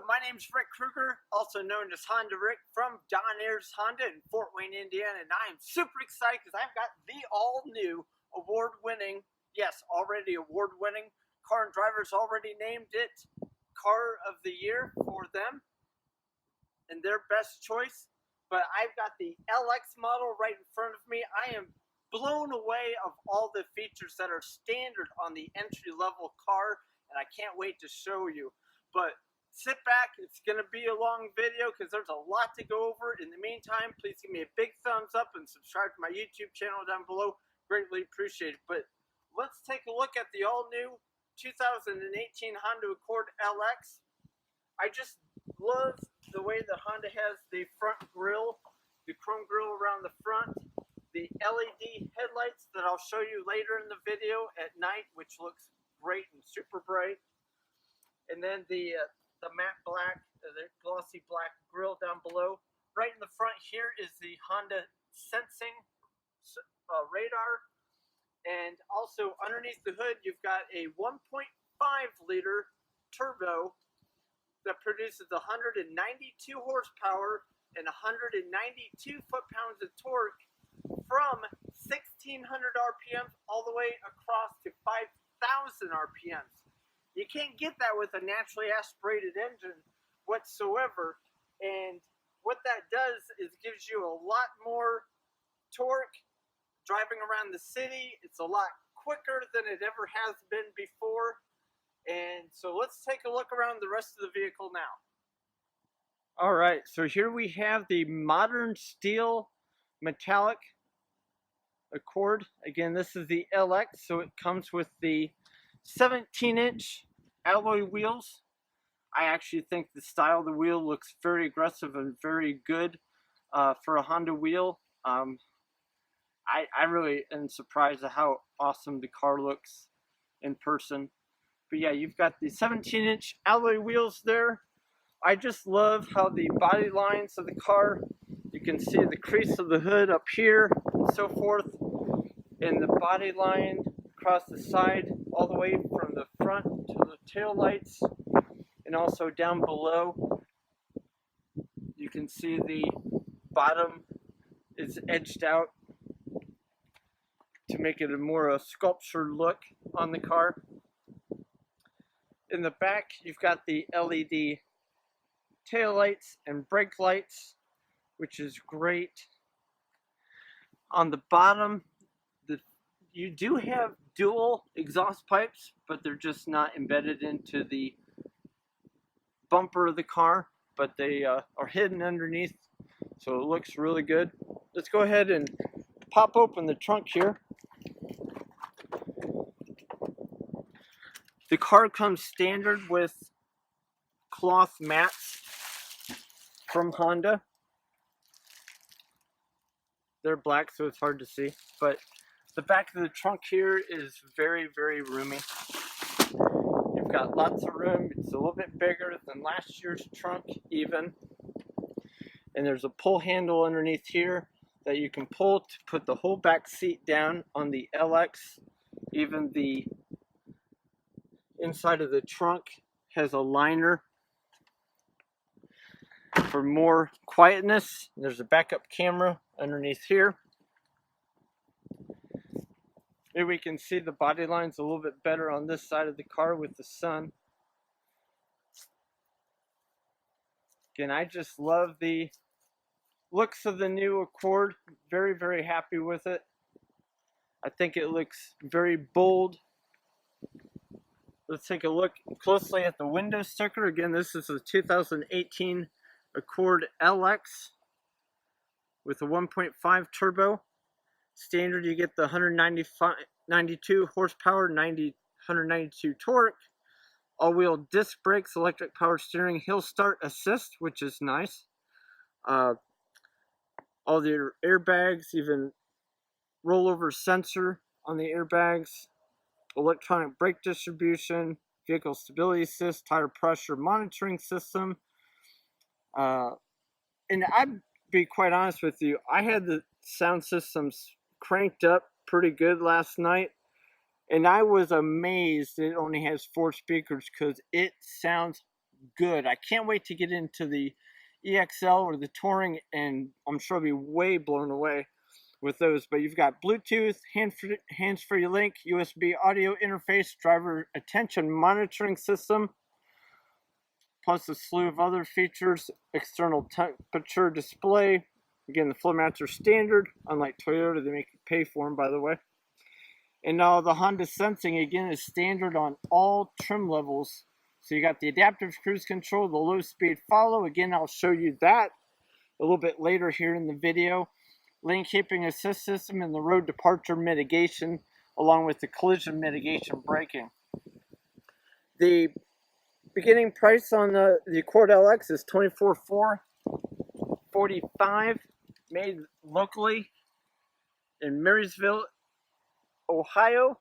my name's Rick Kruger, also known as Honda Rick from Don Ayers Honda in Fort Wayne, Indiana, and I am super excited because I've got the all-new award-winning, yes, already award-winning, Car and Driver's already named it Car of the Year for them and their best choice. But I've got the LX model right in front of me. I am blown away of all the features that are standard on the entry-level car, and I can't wait to show you. But sit back, it's going to be a long video because there's a lot to go over. In the meantime, please give me a big thumbs up and subscribe to my YouTube channel down below. Greatly appreciated. But let's take a look at the all-new 2018 Honda Accord LX. I just love the way that Honda has the front grille, the chrome grille around the front, the LED headlights that I'll show you later in the video at night, which looks great and super bright. And then the matte black, the glossy black grille down below. Right in the front here is the Honda sensing radar. And also underneath the hood, you've got a 1.5 liter turbo that produces 192 horsepower and 192 foot-pounds of torque from 1,600 RPMs all the way across to 5,000 RPMs. You can't get that with a naturally aspirated engine whatsoever. And what that does is gives you a lot more torque driving around the city. It's a lot quicker than it ever has been before. And so let's take a look around the rest of the vehicle now. All right, so here we have the modern steel metallic Accord. Again, this is the LX, so it comes with the 17-inch alloy wheels. I actually think the style of the wheel looks very aggressive and very good for a Honda wheel. I really am surprised at how awesome the car looks in person. But yeah, you've got the 17-inch alloy wheels there. I just love how the body lines of the car, you can see the crease of the hood up here and so forth, and the body line across the side all the way from the front to the tail lights, and also down below you can see the bottom is edged out to make it a more sculptured look on the car. In the back you've got the LED tail lights and brake lights, which is great. On the bottom, you do have dual exhaust pipes, but they're just not embedded into the bumper of the car, but they are hidden underneath, so it looks really good. Let's go ahead and pop open the trunk here. The car comes standard with cloth mats from Honda. They're black, so it's hard to see, but the back of the trunk here is very, very roomy. You've got lots of room. It's a little bit bigger than last year's trunk even. And there's a pull handle underneath here that you can pull to put the whole back seat down on the LX. Even the inside of the trunk has a liner for more quietness. There's a backup camera underneath here. Here we can see the body lines a little bit better on this side of the car with the sun. Again, I just love the looks of the new Accord. Very, very happy with it. I think it looks very bold. Let's take a look closely at the window sticker. Again, this is a 2018 Accord LX with a 1.5 turbo. Standard, you get the 192 horsepower, 192 torque, all-wheel disc brakes, electric power steering, hill start assist, which is nice. All the airbags, even rollover sensor on the airbags, electronic brake distribution, vehicle stability assist, tire pressure monitoring system. And I'd be quite honest with you, I had the sound systems cranked up pretty good last night, and I was amazed it only has 4 speakers because it sounds good. I can't wait to get into the EXL or the Touring, and I'm sure I'll be way blown away with those. But you've got Bluetooth, hands-free link, USB audio interface, driver attention monitoring system, plus a slew of other features, external temperature display. Again, the floor mats are standard, unlike Toyota, they make you pay for them, by the way. And now the Honda Sensing, again, is standard on all trim levels. So you got the adaptive cruise control, the low speed follow. Again, I'll show you that a little bit later here in the video. Lane keeping assist system and the road departure mitigation, along with the collision mitigation braking. The beginning price on the Accord LX is $24,445, made locally in Marysville, Ohio.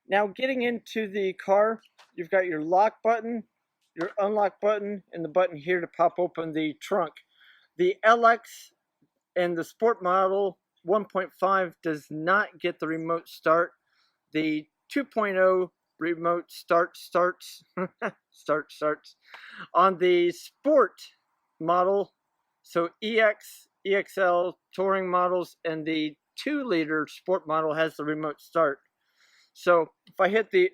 Now getting into the car, you've got your lock button, your unlock button, and the button here to pop open the trunk. The LX and the Sport model 1.5 does not get the remote start. The 2.0 remote starts on the Sport model. So EX, EXL, Touring models, and the 2-liter Sport model has the remote start. So if I hit the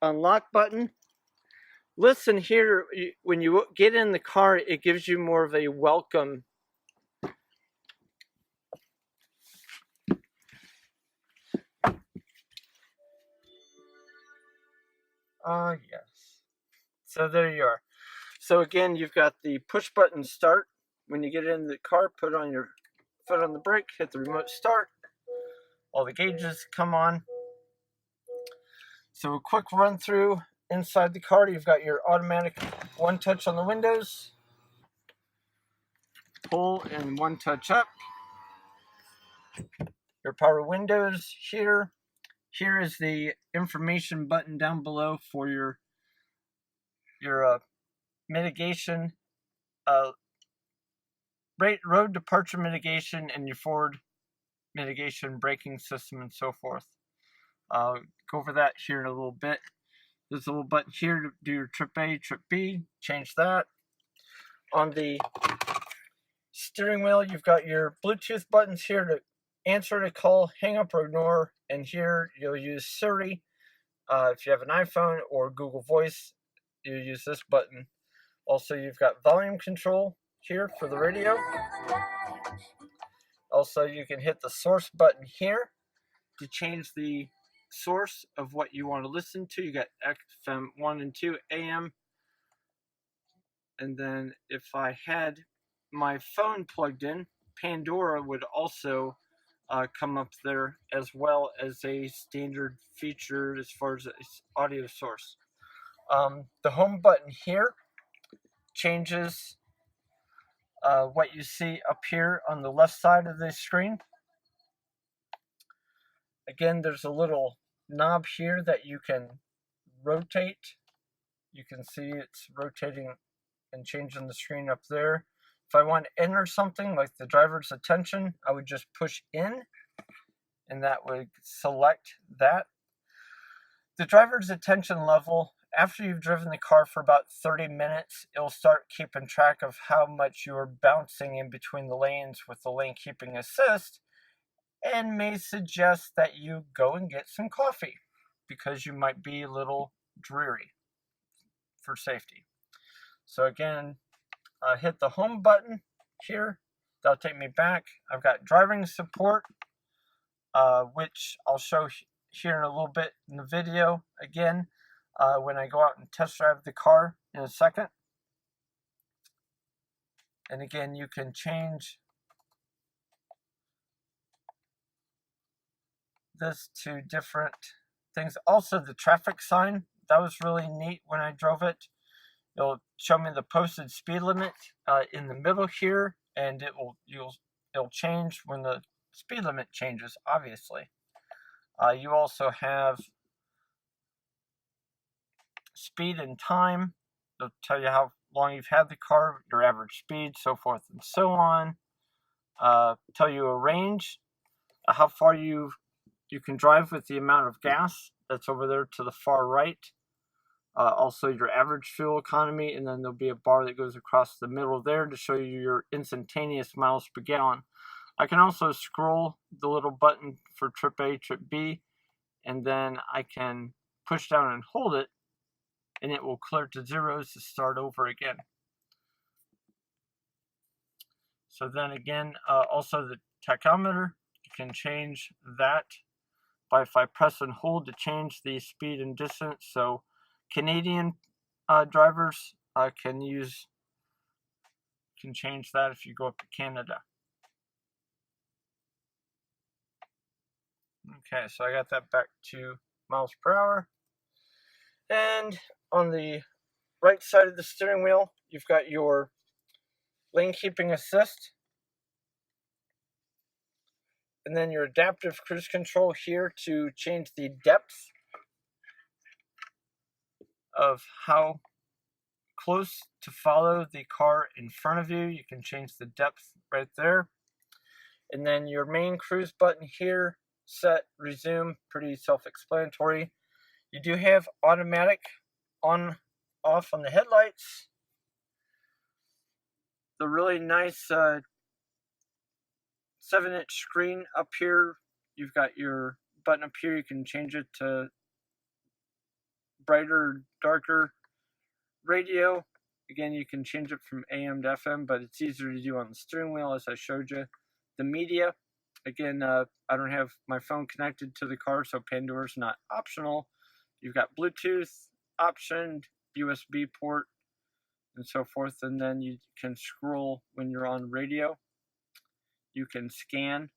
unlock button, listen here, when you get in the car, it gives you more of a welcome. Yes. So there you are. So again, you've got the push button start. When you get in the car, put on your foot on the brake, hit the remote start. All the gauges come on. So a quick run through inside the car. You've got your automatic one touch on the windows, pull and one touch up. Your power windows here. Here is the information button down below for your mitigation, road departure mitigation, and your forward mitigation braking system and so forth. I'll go over that here in a little bit. There's a little button here to do your trip A, trip B, change that. On the steering wheel, you've got your Bluetooth buttons here to answer to call, hang up or ignore, and here you'll use Siri. If you have an iPhone or Google Voice, you use this button. Also, you've got volume control here for the radio. Also, you can hit the source button here to change the source of what you want to listen to. You got FM 1 and 2, AM. And then if I had my phone plugged in, Pandora would also come up there, as well as a standard feature as far as its audio source. The home button here changes what you see up here on the left side of the screen. Again, there's a little knob here that you can rotate. You can see it's rotating and changing the screen up there. If I want to enter something like the driver's attention, I would just push in, and that would select that. The driver's attention level, after you've driven the car for about 30 minutes, it'll start keeping track of how much you're bouncing in between the lanes with the lane keeping assist, and may suggest that you go and get some coffee because you might be a little dreary for safety. So again, hit the home button here. That'll take me back. I've got driving support, which I'll show here in a little bit in the video again when I go out and test drive the car in a second. And again, you can change this to different things. Also, the traffic sign, that was really neat when I drove it. It'll show me the posted speed limit in the middle here, and it'll change when the speed limit changes, obviously. You also have speed and time. It'll tell you how long you've had the car, your average speed, so forth and so on. Tell you a range, how far you've you can drive with the amount of gas that's over there to the far right. Also your average fuel economy, and then there'll be a bar that goes across the middle there to show you your instantaneous miles per gallon. I can also scroll the little button for trip A, trip B, and then I can push down and hold it, and it will clear to zeros to start over again. So then again, also the tachometer, you can change that by if I press and hold to change the speed and distance. So Canadian drivers can change that if you go up to Canada. Okay, so I got that back to miles per hour. And on the right side of the steering wheel, you've got your lane keeping assist. And then your adaptive cruise control here to change the depth of how close to follow the car in front of you. You can change the depth right there. And then your main cruise button here, set, resume, pretty self-explanatory. You do have automatic on, off on the headlights. The really nice 7-inch screen up here. You've got your button up here. You can change it to brighter, darker radio. Again, you can change it from AM to FM, but it's easier to do on the steering wheel, as I showed you. The media, again, I don't have my phone connected to the car, so Pandora's not optional. You've got Bluetooth optioned, USB port, and so forth, and then you can scroll when you're on radio. You can scan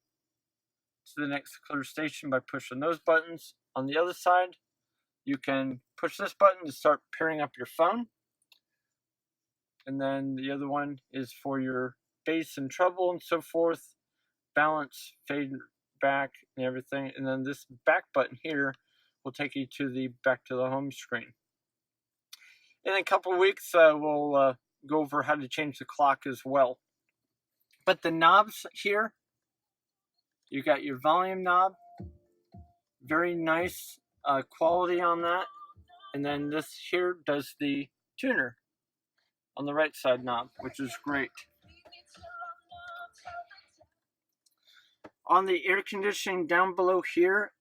to the next clear station by pushing those buttons. On the other side, you can push this button to start pairing up your phone. And then the other one is for your bass and treble and so forth, balance, fade back, and everything. And then this back button here will take you to the back to the home screen. In a couple of weeks, we'll go over how to change the clock as well. But the knobs here, you got your volume knob, very nice quality on that. And then this here does the tuner on the right side knob, which is great. On the air conditioning down below here,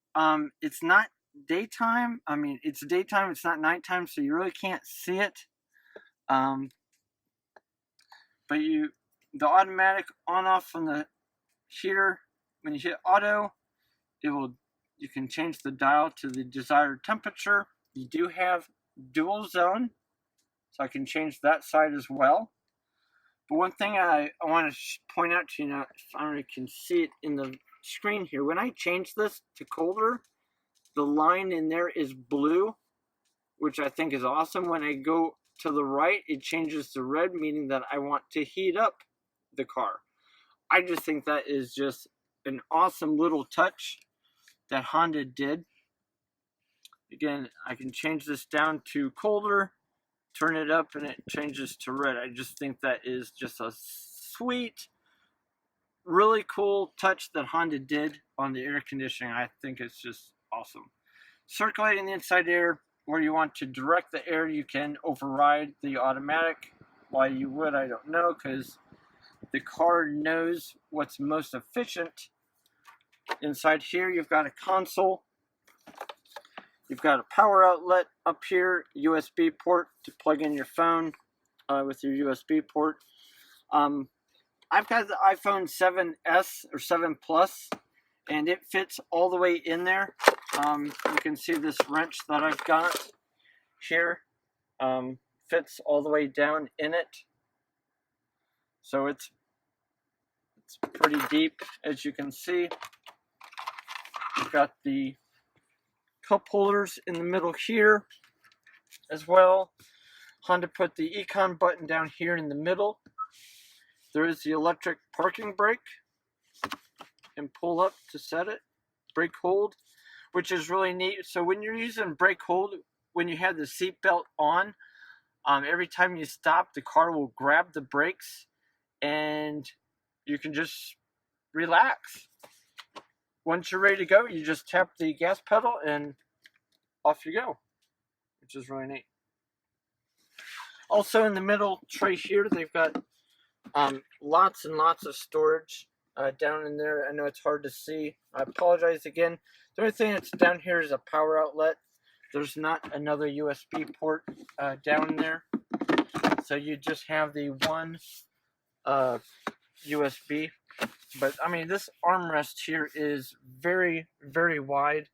it's not daytime. I mean, it's daytime, it's not nighttime, so you really can't see it. But the automatic on off on the here, when you hit auto, you can change the dial to the desired temperature. You do have dual zone, so I can change that side as well. But one thing I want to point out to you now, if I can see it in the screen here, when I change this to colder, the line in there is blue, which I think is awesome. When I go to the right, it changes to red, meaning that I want to heat up the car. I just think that is just an awesome little touch that Honda did. Again, I can change this down to colder, turn it up, and it changes to red. I just think that is just a sweet, really cool touch that Honda did on the air conditioning. I think it's just awesome. Circulating the inside air, where you want to direct the air, you can override the automatic. Why you would, I don't know, because the car knows what's most efficient. Inside here, you've got a console. You've got a power outlet up here, USB port to plug in your phone with your USB port. I've got the iPhone 7S or 7 Plus, and it fits all the way in there. You can see this wrench that I've got here fits all the way down in it. So it's pretty deep, as you can see. You've got the cup holders in the middle here as well. Honda put the Econ button down here in the middle. There is the electric parking brake, and pull up to set it. Brake hold, which is really neat. So when you're using brake hold, when you have the seat belt on, every time you stop, the car will grab the brakes and you can just relax. once you're ready to go, you just tap the gas pedal and off you go, which is really neat. Also in the middle tray here, they've got lots and lots of storage down in there. I know it's hard to see. I apologize again. The only thing that's down here is a power outlet. There's not another USB port down there. So you just have the one USB. But I mean, this armrest here is very, very wide.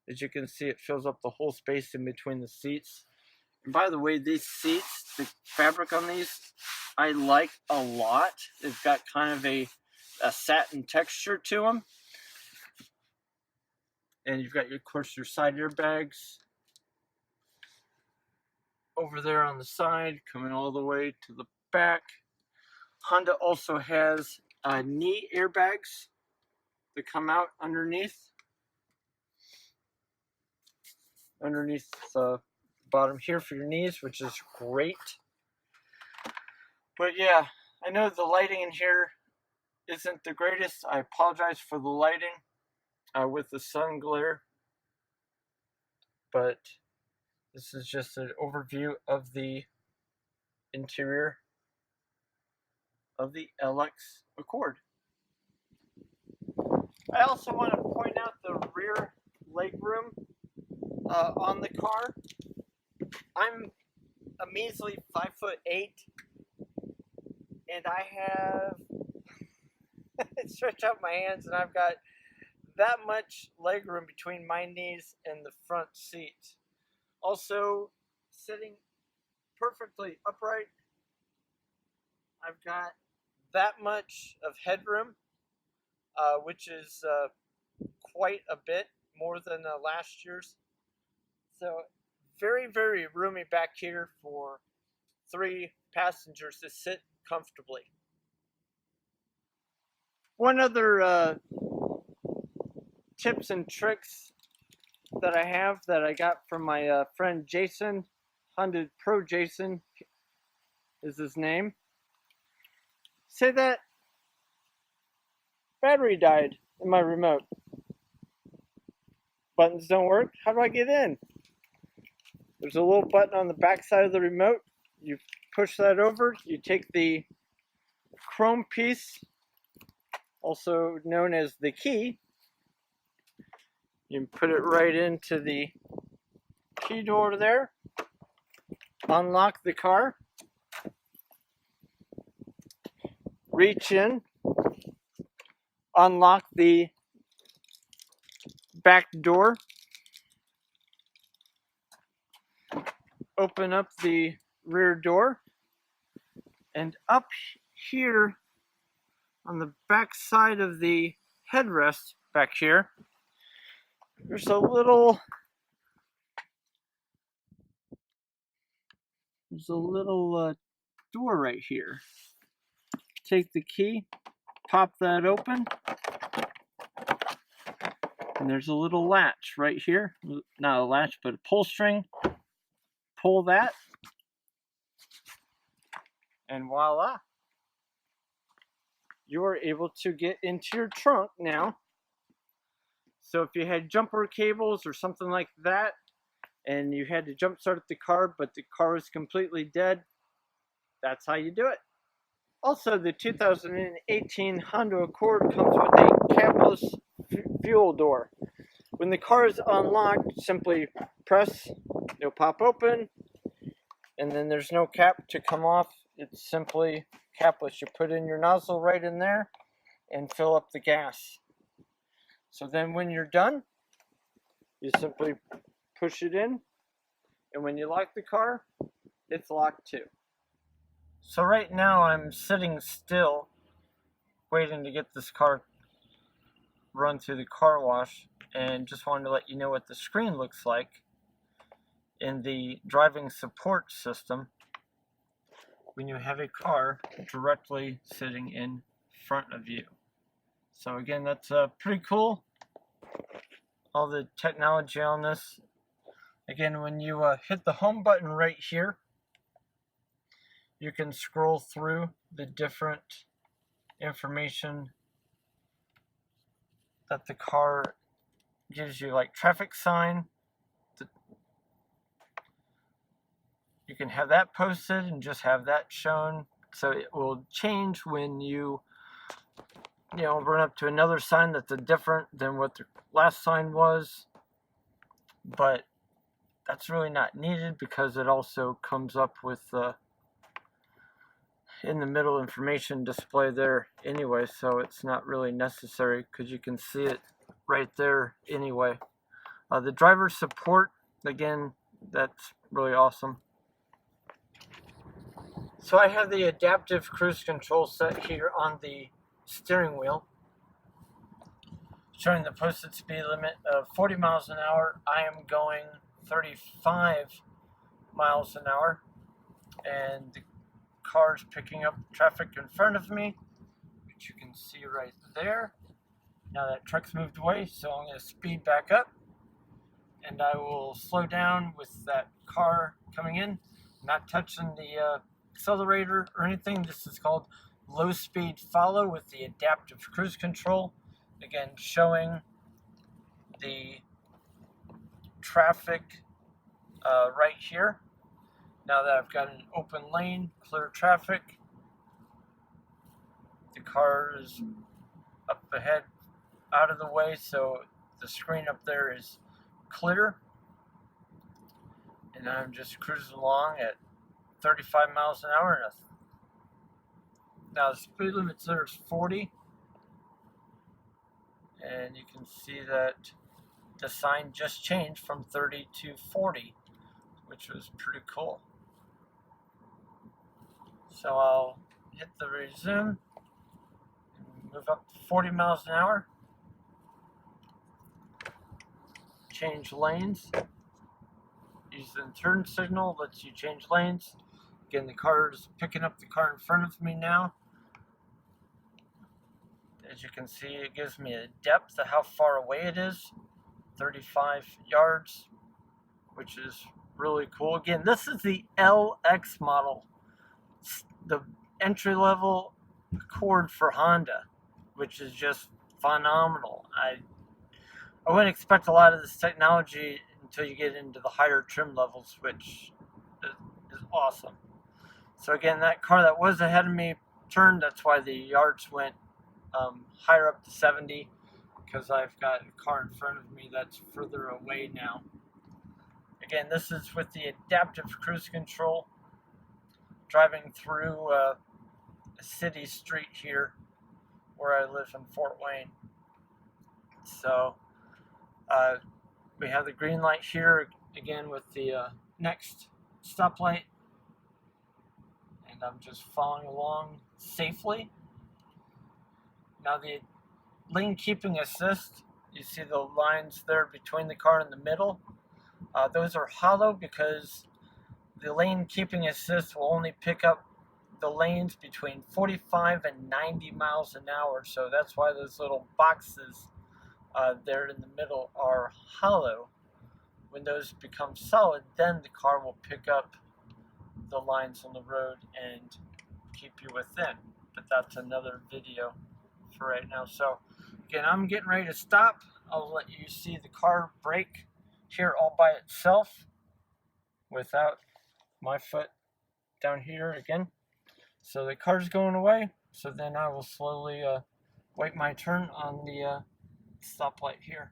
As you can see, it fills up the whole space in between the seats. And by the way, these seats, the fabric on these, I like a lot. They've got kind of a satin texture to them. And you've got, of course, your side airbags over there on the side, coming all the way to the back. Honda also has knee airbags that come out underneath the bottom here for your knees, which is great. But yeah, I know the lighting in here isn't the greatest. I apologize for the lighting with the sun glare, but this is just an overview of the interior of the LX Accord. I also want to point out the rear legroom on the car. I'm a measly 5'8", and I have stretch out my hands, and I've got that much legroom between my knees and the front seat. Also, sitting perfectly upright, I've got that much of headroom, which is quite a bit more than last year's. So very, very roomy back here for 3 passengers to sit comfortably. One other tips and tricks that I have that I got from my friend Jason, Honda Pro Jason is his name. Say that battery died in my remote. Buttons don't work. How do I get in? There's a little button on the back side of the remote. You push that over. You take the chrome piece, also known as the key. You put it right into the key door there. Unlock the car. Reach in. Unlock the back door. Open up the rear door, and up here on the back side of the headrest back here, there's a little door right here. Take the key, pop that open, and there's a little latch right here. Not a latch, but a pull string. Pull that, and voila, you are able to get into your trunk now. So if you had jumper cables or something like that, and you had to jump start the car, but the car was completely dead, that's how you do it. Also, the 2018 Honda Accord comes with a capless fuel door. When the car is unlocked, simply press, it'll pop open, and then there's no cap to come off. It's simply capless. You put in your nozzle right in there and fill up the gas. So then when you're done, you simply push it in, and when you lock the car, it's locked too. So right now I'm sitting still, waiting to get this car run through the car wash, and just wanted to let you know what the screen looks like in the driving support system when you have a car directly sitting in front of you. So again, that's pretty cool. All the technology on this. Again, when you hit the home button right here, you can scroll through the different information that the car gives you like traffic sign. You can have that posted and just have that shown, so it will change when you run up to another sign that's different than what the last sign was. But that's really not needed because it also comes up with in the middle information display there anyway, so it's not really necessary because you can see it right there anyway. The driver support, again, that's really awesome. So I have the adaptive cruise control set here on the steering wheel, showing the posted speed limit of 40 miles an hour. I am going 35 miles an hour, and the car's picking up traffic in front of me, which you can see right there. Now that truck's moved away, so I'm going to speed back up, and I will slow down with that car coming in, not touching the accelerator or anything. This is called low speed follow with the adaptive cruise control. Again, showing the traffic right here. Now that I've got an open lane, clear traffic, the car is up ahead, out of the way, so the screen up there is clear. And I'm just cruising along at 35 miles an hour. Now the speed limit there is 40. And you can see that the sign just changed from 30 to 40, which was pretty cool. So I'll hit the resume and move up to 40 miles an hour. Change lanes. Use the turn signal, lets you change lanes. Again, the car is picking up the car in front of me now. As you can see, it gives me a depth of how far away it is, 35 yards, which is really cool. Again, this is the LX model, the entry-level Accord for Honda, which is just phenomenal. I wouldn't expect a lot of this technology until you get into the higher trim levels, which is awesome. So again, that car that was ahead of me turned, that's why the yards went higher up to 70, because I've got a car in front of me that's further away now. Again, this is with the adaptive cruise control, driving through a city street here where I live in Fort Wayne. So we have the green light here again with the next stoplight, and I'm just following along safely. Now the lane keeping assist, you see the lines there between the car and the middle. Those are hollow because the lane keeping assist will only pick up the lanes between 45 and 90 miles an hour. So that's why those little boxes there in the middle are hollow. When those become solid, then the car will pick up the lines on the road and keep you within. But that's another video for right now. So again, I'm getting ready to stop. I'll let you see the car brake here all by itself without my foot down here again. So the car's going away, so then I will slowly wait my turn on the stoplight here.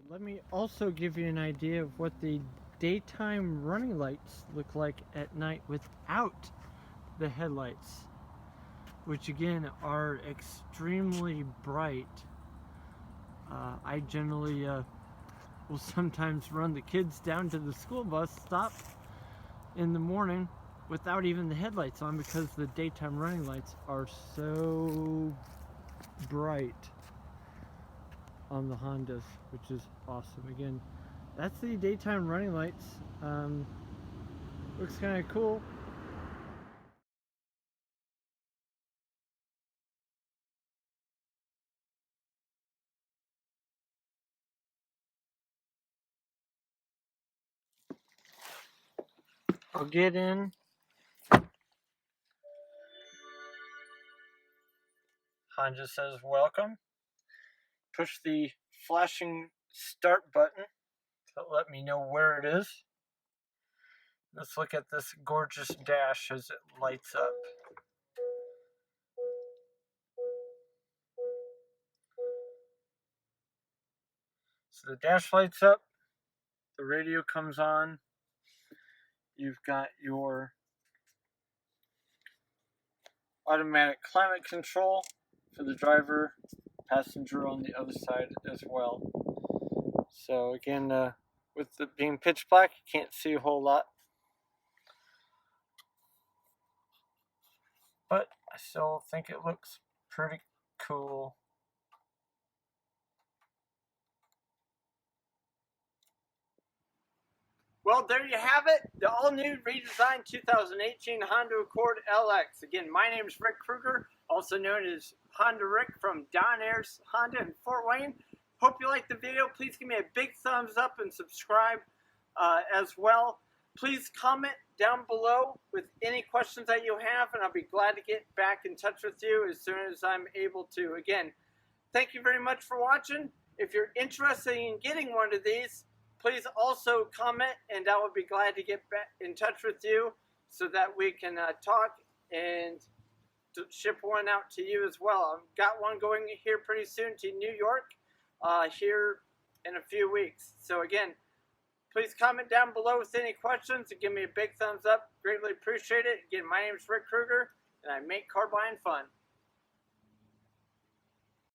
Let me also give you an idea of what the daytime running lights look like at night without the headlights, which again are extremely bright. I generally will sometimes run the kids down to the school bus stop in the morning without even the headlights on because the daytime running lights are so bright on the Hondas, which is awesome. Again, that's the daytime running lights. Looks kind of cool. I'll get in. Honda says welcome. push the flashing start button to let me know where it is. Let's look at this gorgeous dash as it lights up. So the dash lights up, the radio comes on, you've got your automatic climate control for the driver, passenger on the other side as well. So again, with it being pitch black, you can't see a whole lot. But I still think it looks pretty cool. Well, there you have it. The all-new redesigned 2018 Honda Accord LX. Again, my name is Rick Kruger, also known as Honda Rick from Don Ayers Honda in Fort Wayne. Hope you liked the video. Please give me a big thumbs up and subscribe as well. Please comment down below with any questions that you have, and I'll be glad to get back in touch with you as soon as I'm able to. Again, thank you very much for watching. If you're interested in getting one of these, please also comment, and I will be glad to get back in touch with you so that we can talk and ship one out to you as well. I've got one going here pretty soon to New York here in a few weeks. So again, please comment down below with any questions and give me a big thumbs up. Greatly appreciate it. Again, my name is Rick Kruger, and I make car buying fun.